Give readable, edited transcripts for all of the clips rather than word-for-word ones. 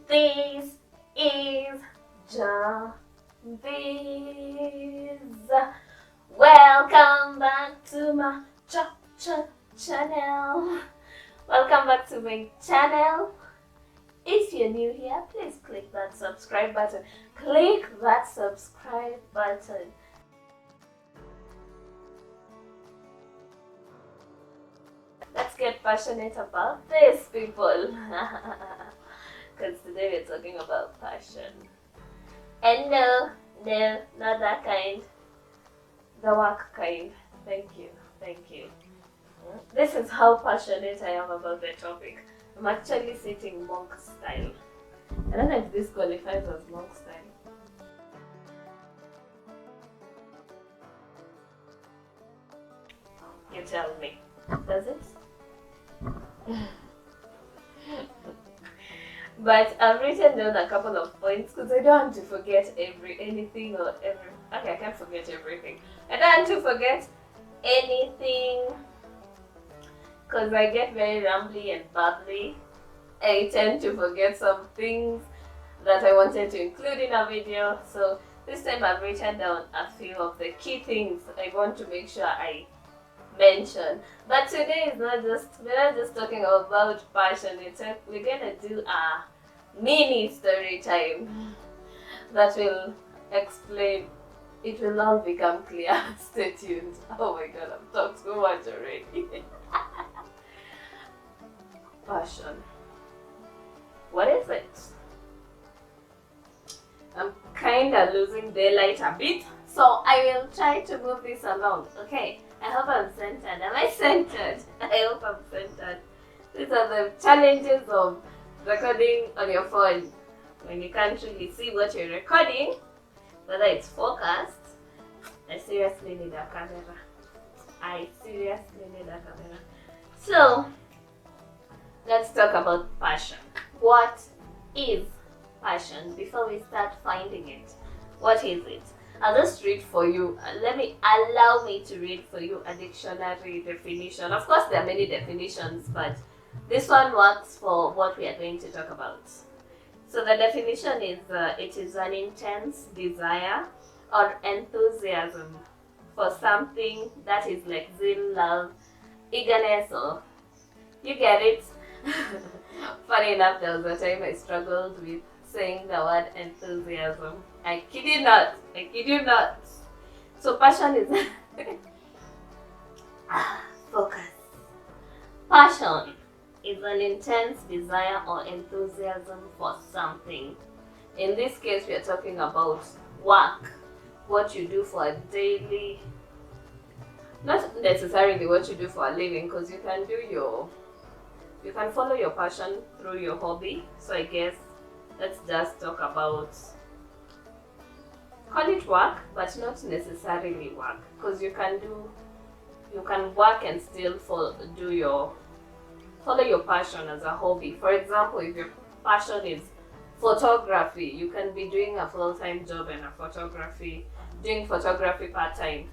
This is Njambiz. Welcome back to my channel. Welcome back to my channel. If you're new here, please click that subscribe button. Click that subscribe button. Let's get passionate about this, people. Because today we're talking about passion. And no, not that kind. The work kind. Thank you. This is how passionate I am about the topic. I'm actually sitting monk style. I don't know if this qualifies as monk style. You tell me. Does it? But I've written down a couple of points because I don't want to forget anything. Okay, I can't forget everything. I don't want to forget anything because I get very rambly and bubbly. I tend to forget some things that I wanted to include in a video. So this time I've written down a few of the key things I want to make sure I mention. But today is we're not just talking about passion. We're gonna do a mini story time that will explain. It will all become clear. Stay tuned. Oh my god, I've talked too much already. Passion. What is it? I'm kinda losing daylight a bit, so I will try to move this along. Okay. I hope I'm centered. Am I centered? I hope I'm centered. These are the challenges of recording on your phone when you can't really see what you're recording, whether it's focused. I seriously need a camera. So, let's talk about passion. What is passion? Before we start finding it, what is it? I'll just read for you. Allow me to read for you a dictionary definition. Of course, there are many definitions, but this one works for what we are going to talk about. So the definition is, it is an intense desire or enthusiasm for something that is like zeal, love, eagerness, or you get it. Funny enough, there was a time I struggled with saying the word enthusiasm. I kid you not. So passion is focus. Passion is an intense desire or enthusiasm for something. In this case, we are talking about work, what you do for a daily, not necessarily what you do for a living, because you can follow your passion through your hobby. So I guess let's just talk about, call it work, but not necessarily work, because you can work and still follow your passion as a hobby. For example, if your passion is photography, you can be doing a full-time job in doing photography part-time.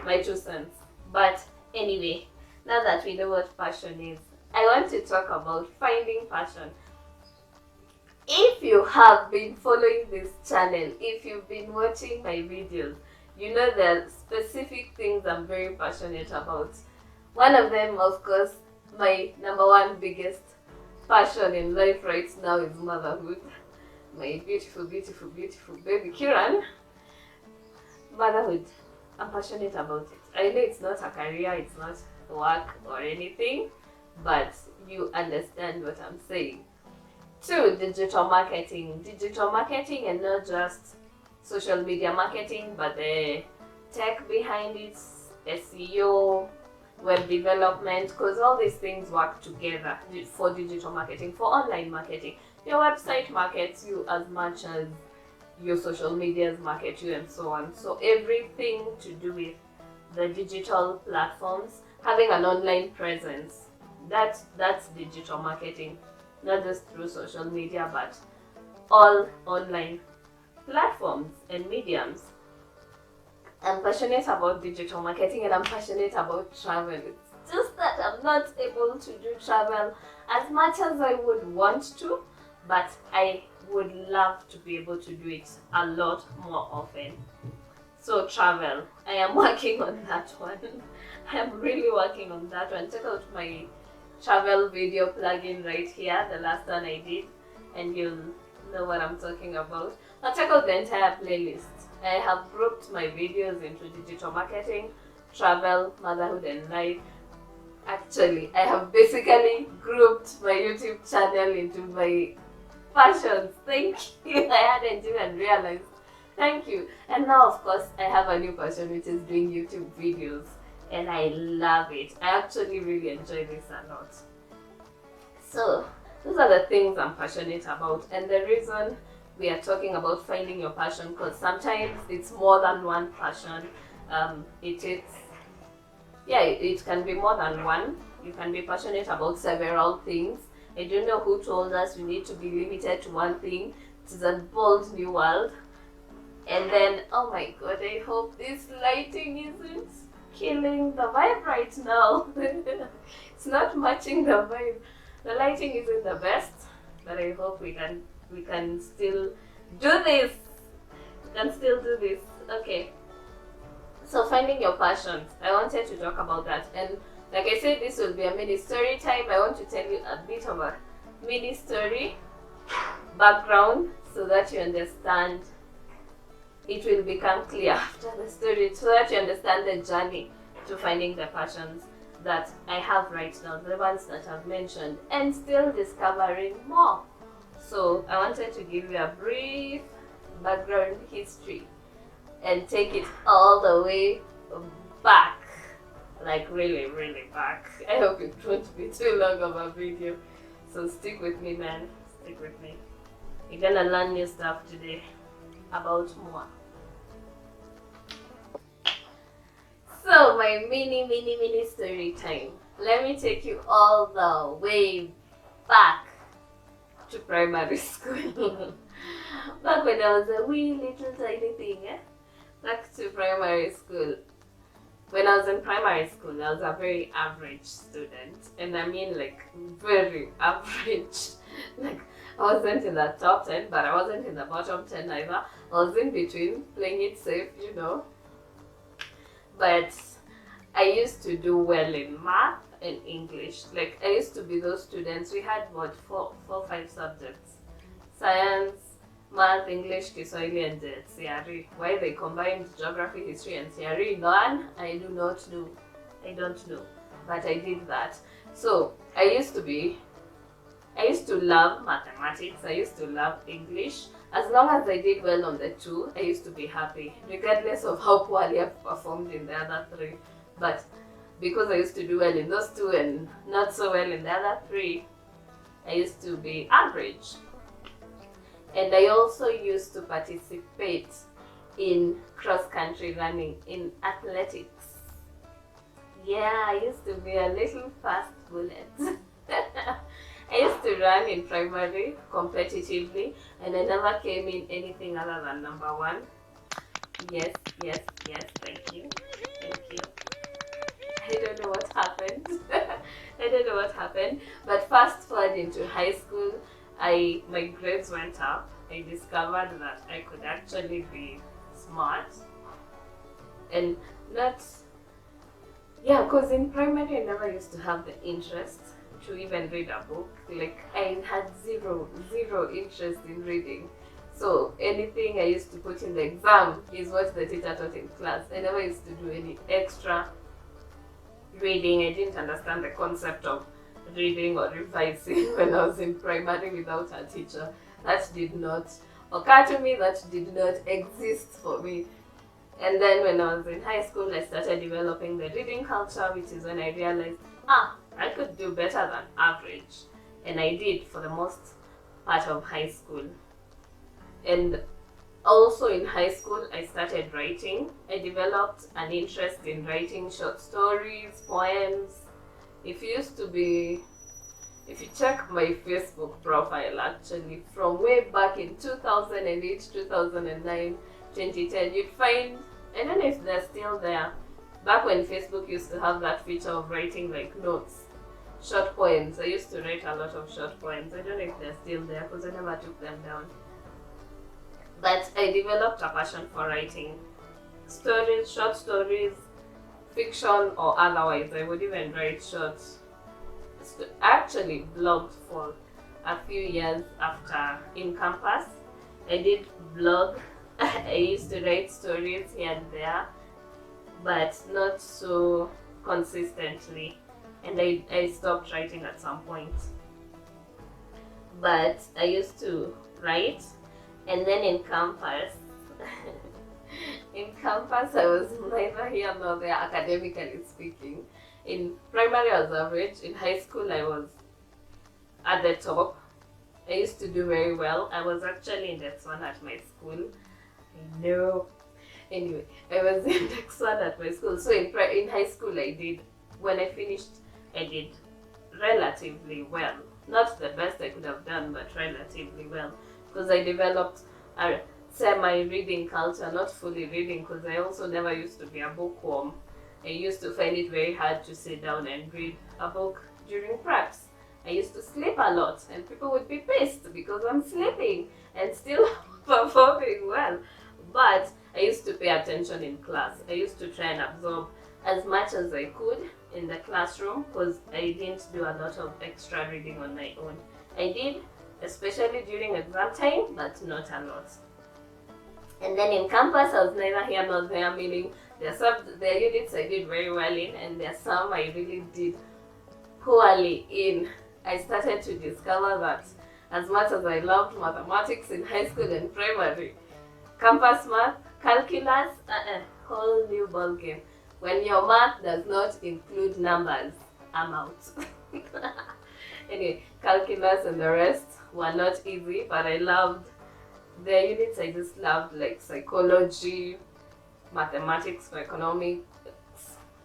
My 2 cents. But anyway, now that we know what passion is, I want to talk about finding passion. If you have been following this channel, if you've been watching my videos, you know there are specific things I'm very passionate about. One of them, of course, my number one biggest passion in life right now is motherhood. My beautiful baby Kiran. Motherhood. I'm passionate about it. I know it's not a career, it's not work or anything, but you understand what I'm saying. 2, digital marketing. Digital marketing, and not just social media marketing, but the tech behind it, SEO, web development, because all these things work together for digital marketing, for online marketing. Your website markets you as much as your social medias market you, and so on. So everything to do with the digital platforms, having an online presence, that's digital marketing. Not just through social media, but all online platforms and mediums. I'm passionate about digital marketing, and I'm passionate about travel. It's just that I'm not able to do travel as much as I would want to, but I would love to be able to do it a lot more often. So travel, I am working on that one. I am really working on that one. Check out my travel video plugin right here, the last one I did, and you'll know what I'm talking about. Now check out the entire playlist. I have grouped my videos into digital marketing, travel, motherhood, and life. Actually, I have basically grouped my YouTube channel into my passions. Thank you. I hadn't even realized. Thank you. And now, of course, I have a new passion, which is doing YouTube videos, and I love it. I actually really enjoy this a lot. So those are the things I'm passionate about, and the reason we are talking about finding your passion, because sometimes it's more than one passion. It can be more than one. You can be passionate about several things. I don't know who told us we need to be limited to one thing. It is a bold new world. And then, oh my god, I hope this lighting isn't killing the vibe right now. It's not matching the vibe. The lighting isn't the best, but I hope we can still do this. We can still do this. Okay. So finding your passions. I wanted to talk about that. And like I said, this will be a mini story time. I want to tell you a bit of a mini story background so that you understand. It will become clear after the story so that you understand the journey to finding the passions that I have right now, the ones that I've mentioned, and still discovering more. So I wanted to give you a brief background history and take it all the way back, like really, really back. I hope it won't be too long of a video. So stick with me, man. Stick with me. You're gonna learn new stuff today about more. So my mini story time. Let me take you all the way back to primary school. Back when I was a wee little tiny thing, back to primary school. When I was in primary school, I was a very average student, and I mean like very average. Like I wasn't in the top 10, but I wasn't in the bottom 10 either. I was in between, playing it safe, you know. But I used to do well in math and English. Like I used to be those students. We had what, four, 5 subjects: science, math, English, Kiswahili, and CRE. Why they combined geography, history, and CRE in one, I do not know. I don't know, but I did that. So I used to love mathematics. I used to love English. As long as I did well on the 2, I used to be happy, regardless of how poorly I performed in the other 3. But because I used to do well in those 2 and not so well in the other 3, I used to be average. And I also used to participate in cross-country running, in athletics. Yeah, I used to be a little fast bullet. I used to run in primary competitively, and I never came in anything other than number 1. Yes, thank you. I don't know what happened. But fast forward into high school, my grades went up. I discovered that I could actually be smart and not, because in primary I never used to have the interest to even read a book. Like I had zero interest in reading. So anything I used to put in the exam is what the teacher taught in class. I never used to do any extra reading. I didn't understand the concept of reading or revising when I was in primary without a teacher. That did not occur to me, that did not exist for me. And then when I was in high school, I started developing the reading culture, which is when I realized, I could do better than average. And I did for the most part of high school. And also in high school, I started writing. I developed an interest in writing short stories, poems. If you check my Facebook profile, actually, from way back in 2008, 2009, 2010, you'd find, I don't know if they're still there, back when Facebook used to have that feature of writing like notes. short poems. I used to write a lot of short poems. I don't know if they're still there because I never took them down. But I developed a passion for writing stories, short stories, fiction or otherwise. I would even write short. I actually blogged for a few years after in campus. I did blog. I used to write stories here and there, but not so consistently. And I stopped writing at some point. But I used to write, and then in campus, I was neither here nor there academically speaking. In primary I was average, in high school I was at the top. I used to do very well. I was actually index 1 at my school. I know. Anyway, I was index 1 at my school. So in high school when I finished, I did relatively well. Not the best I could have done, but relatively well. Because I developed a semi-reading culture, not fully reading, because I also never used to be a bookworm. I used to find it very hard to sit down and read a book during preps. I used to sleep a lot, and people would be pissed because I'm sleeping and still performing well. But I used to pay attention in class. I used to try and absorb as much as I could in the classroom because I didn't do a lot of extra reading on my own. I did, especially during exam time, but not a lot. And then in campus, I was neither here nor there, meaning there are units I did very well in, and there are some I really did poorly in. I started to discover that as much as I loved mathematics in high school and primary, campus math, calculus, whole new ball game. When your math does not include numbers, I'm out. Anyway, calculus and the rest were not easy, but I loved the units. I just loved, like psychology, mathematics, economics,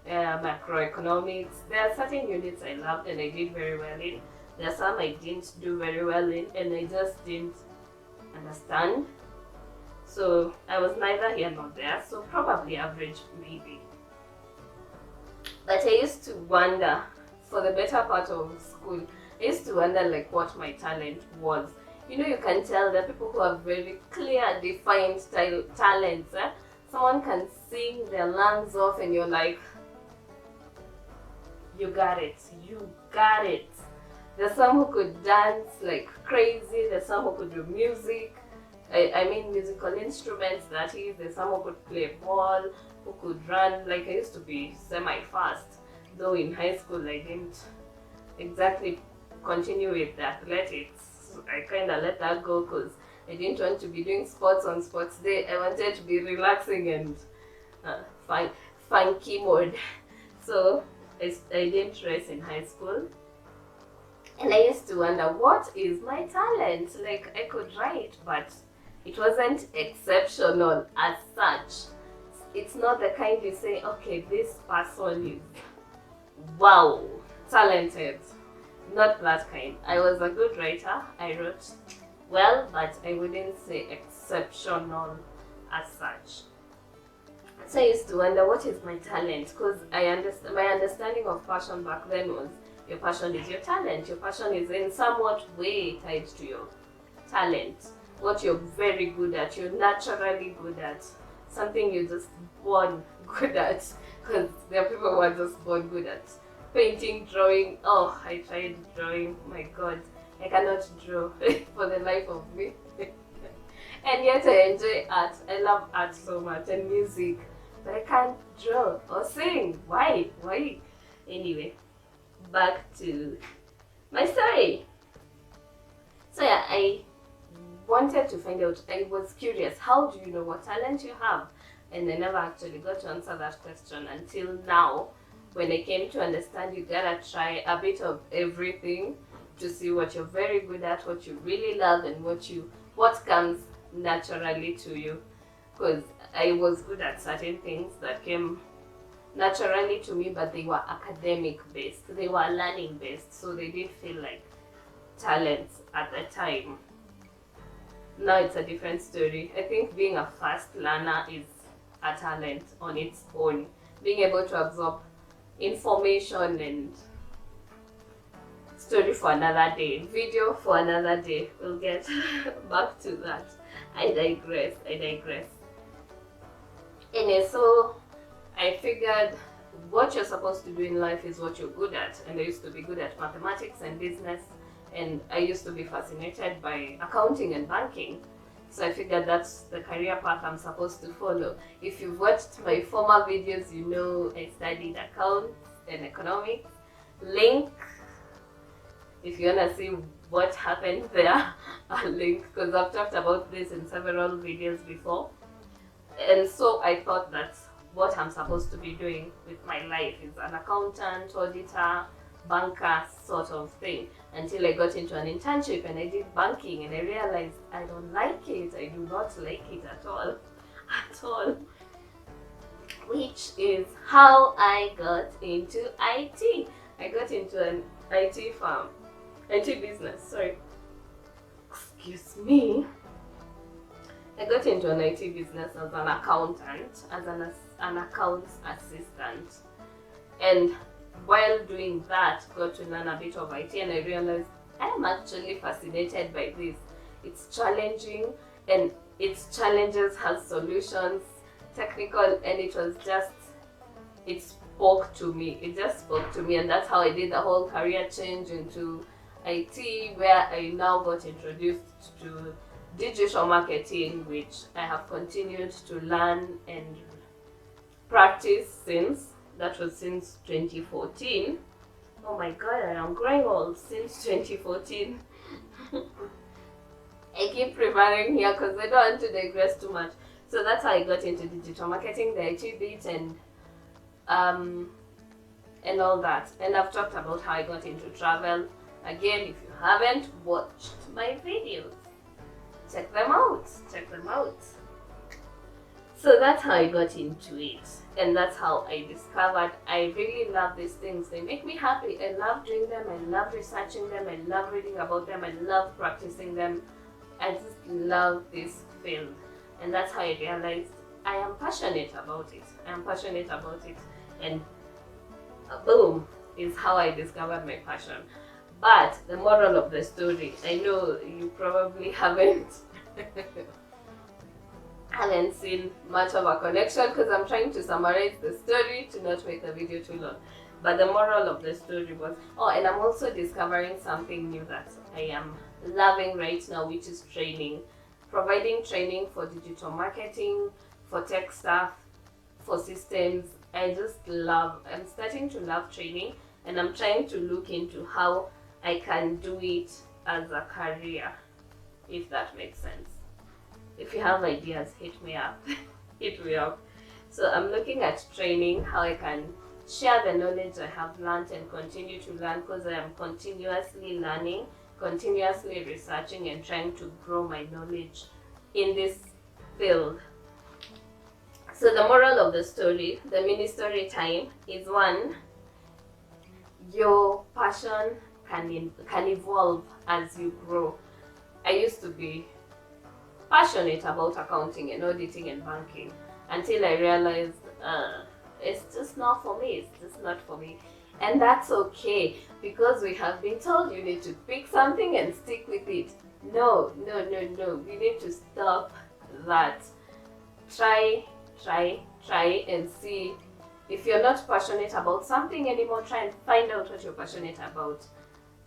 macroeconomics. There are certain units I loved and I did very well in. There are some I didn't do very well in and I just didn't understand. So I was neither here nor there, so probably average maybe. But I used to wonder, for the better part of school, I used to wonder like what my talent was. You know, you can tell there are people who have very clear, defined talents. Someone can sing their lungs off and you're like, you got it, you got it. There's some who could dance like crazy, there's some who could do music, I mean musical instruments that is, there's some who could play ball, who could run. Like I used to be semi-fast, though in high school I didn't exactly continue with the athletics. I kind of let that go because I didn't want to be doing sports on sports day. I wanted to be relaxing and funky mode. So I didn't race in high school. And I used to wonder, what is my talent? Like, I could write, but it wasn't exceptional as such. It's not the kind you say, okay, this person is, wow, talented. Not that kind. I was a good writer. I wrote well, but I wouldn't say exceptional as such. So I used to wonder, what is my talent? Because my understanding of passion back then was, your passion is your talent. Your passion is in somewhat way tied to your talent. What you're very good at, you're naturally good at. Something you're just born good at. Because there are people who are just born good at painting, drawing. Oh, I tried drawing. My God, I cannot draw for the life of me. And yet I enjoy art. I love art so much and music. But I can't draw or sing. Why? Anyway, back to my story. So yeah, I wanted to find out. I was curious, how do you know what talent you have? And I never actually got to answer that question until now, when I came to understand you gotta try a bit of everything to see what you're very good at, what you really love, and what comes naturally to you. Because I was good at certain things that came naturally to me, but they were academic based, they were learning based, so they did feel like talents at the time. Now it's a different story. I think being a fast learner is a talent on its own. Being able to absorb information and story for another day, video for another day. We'll get back to that. I digress. Anyway, so I figured what you're supposed to do in life is what you're good at, and I used to be good at mathematics and business, and I used to be fascinated by accounting and banking. So I figured that's the career path I'm supposed to follow. If you've watched my former videos, you know I studied accounts and economics. Link, if you wanna see what happened there, I'll link, because I've talked about this in several videos before. And so I thought that's what I'm supposed to be doing with my life, is an accountant, auditor, banker sort of thing, until I got into an internship and I did banking and I realized I don't like it. I do not like it at all. Which is how I got into IT. I got into an IT firm, IT business, sorry. Excuse me. I got into an IT business as an accountant, as an accounts assistant. And while doing that, got to learn a bit of IT, and I realized I am actually fascinated by this. It's challenging, and its challenges has solutions, technical, and it spoke to me. It just spoke to me, and that's how I did the whole career change into IT, where I now got introduced to digital marketing, which I have continued to learn and practice since. That was since 2014. Oh my god, I am growing old. Since 2014. I keep referring here because I don't want to digress too much. So that's how I got into digital marketing, the IT bit, and all that. And I've talked about how I got into travel. Again, if you haven't watched my videos, check them out. So that's how I got into it, and that's how I discovered I really love these things. They make me happy. I love doing them. I love researching them. I love reading about them. I love practicing them. I just love this field, and that's how I realized I am passionate about it. And boom, is how I discovered my passion. But the moral of the story, I know you probably haven't seen much of a connection, because I'm trying to summarize the story to not make the video too long. But the moral of the story was, and I'm also discovering something new that I am loving right now, which is training. Providing training for digital marketing, for tech stuff, for systems. I'm starting to love training, and I'm trying to look into how I can do it as a career, if that makes sense. If you have ideas, hit me up. So I'm looking at training, how I can share the knowledge I have learned and continue to learn, because I am continuously learning, continuously researching, and trying to grow my knowledge in this field. So the moral of the story, the mini story time, is one, your passion can evolve as you grow. I used to be passionate about accounting and auditing and banking until I realized it's just not for me. And that's okay, because we have been told you need to pick something and stick with it. No. We need to stop that. Try and see. If you're not passionate about something anymore, try and find out what you're passionate about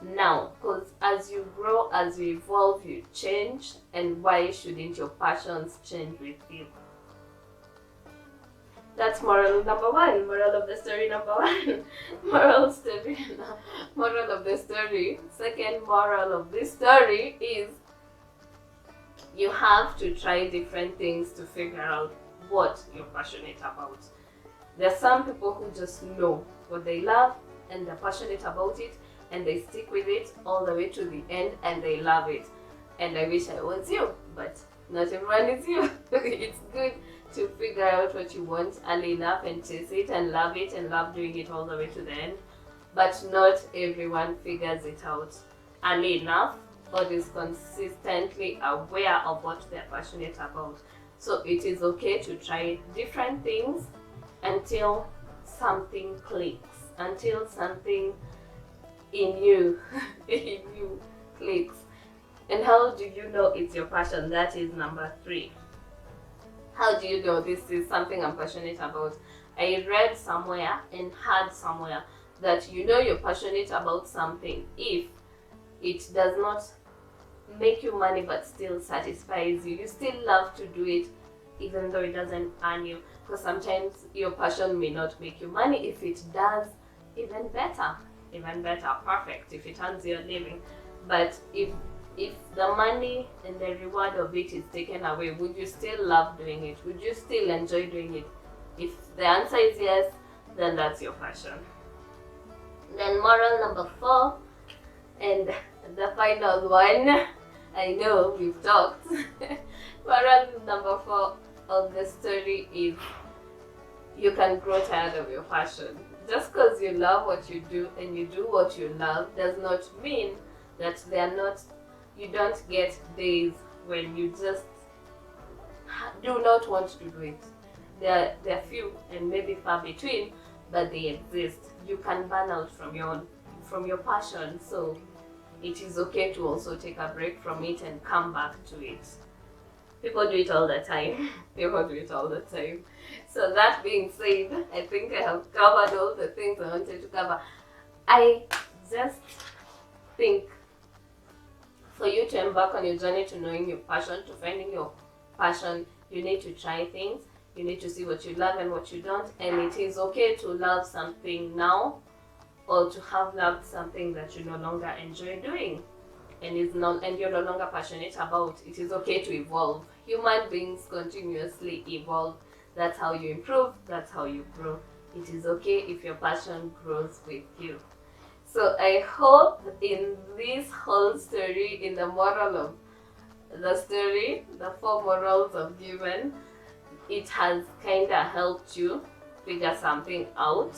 now, because as you grow, as you evolve, you change, and why shouldn't your passions change with you? That's moral number one. Moral of the story number one. Moral of the story. Second moral of this story is you have to try different things to figure out what you're passionate about. There are some people who just know what they love and they're passionate about it, and they stick with it all the way to the end, and they love it. And I wish I was you, but not everyone is you. It's good to figure out what you want early enough and chase it and love doing it all the way to the end. But not everyone figures it out early enough or is consistently aware of what they're passionate about. So it is okay to try different things until something clicks, until something in you, in you clicks. And how do you know it's your passion? That is number 3. How do you know this is something I'm passionate about? I read somewhere and heard somewhere that you know you're passionate about something if it does not make you money but still satisfies you. You still love to do it even though it doesn't earn you. Because sometimes your passion may not make you money. If it does, even better, perfect if it earns you a living. But if the money and the reward of it is taken away, would you still love doing it? Would you still enjoy doing it? If the answer is yes, then that's your passion. Then moral number 4, and the final one. I know we've talked. Moral number 4 of the story is you can grow tired of your passion. Just because you love what you do and you do what you love does not mean that you don't get days when you just do not want to do it. They're few and maybe far between, but they exist. You can burn out from your passion, so it is okay to also take a break from it and come back to it. People do it all the time. So that being said, I think I have covered all the things I wanted to cover. I just think for you to embark on your journey to knowing your passion, to finding your passion, you need to try things. You need to see what you love and what you don't. And it is okay to love something now, or to have loved something that you no longer enjoy doing and you're no longer passionate about. It is okay to evolve. Human beings continuously evolve. That's how you improve, that's how you grow. It is okay if your passion grows with you. So I hope in this whole story, in the moral of the story, the 4 morals of given, it has kind of helped you figure something out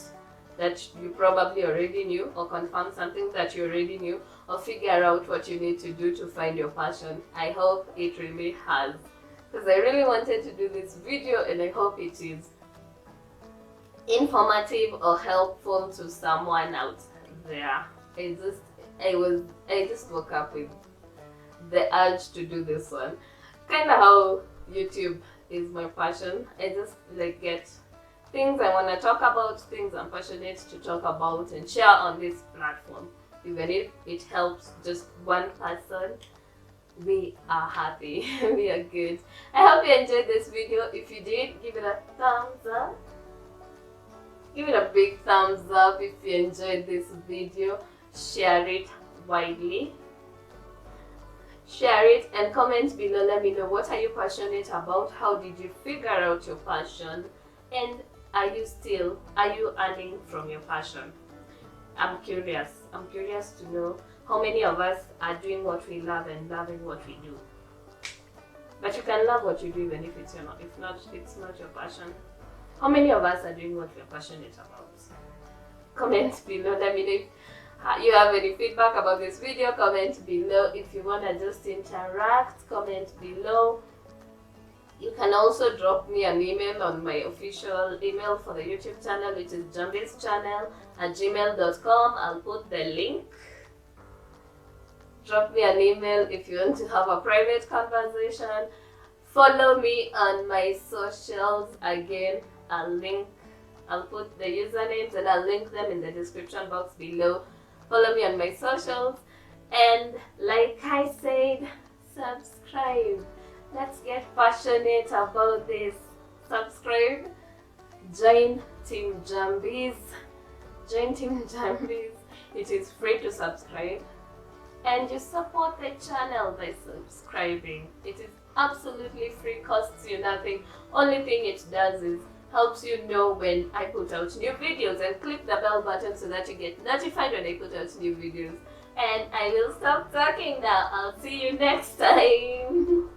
that you probably already knew, or confirm something that you already knew, or figure out what you need to do to find your passion. I hope it really has, because I really wanted to do this video and I hope it is informative or helpful to someone out there. I just woke up with the urge to do this one. Kind of how YouTube is my passion. I just get things I want to talk about, things I'm passionate to talk about and share on this platform. Even if it helps just one person, we are happy. We are good. I hope you enjoyed this video. If you did, give it a thumbs up. Give it a big thumbs up if you enjoyed this video. Share it widely. Share it and comment below. Let me know, what are you passionate about? How did you figure out your passion? And are you earning from your passion? I'm curious to know how many of us are doing what we love and loving what we do. But you can love what you do even if it's not your passion. How many of us are doing what we're passionate about? Comment below. Let me know if you have any feedback about this video. Comment below. If you want to just interact, comment below. You can also drop me an email on my official email for the YouTube channel, which is njambizchannel@gmail.com. I'll put the link. Drop me an email if you want to have a private conversation. Follow me on my socials. Again, I'll put the usernames and I'll link them in the description box below. Follow me on my socials. And like I said, subscribe. Let's get passionate about this. Subscribe. Join Team Njambiz. It is free to subscribe. And you support the channel by subscribing. It is absolutely free, costs you nothing. Only thing it does is helps you know when I put out new videos, and click the bell button so that you get notified when I put out new videos. And I will stop talking now. I'll see you next time.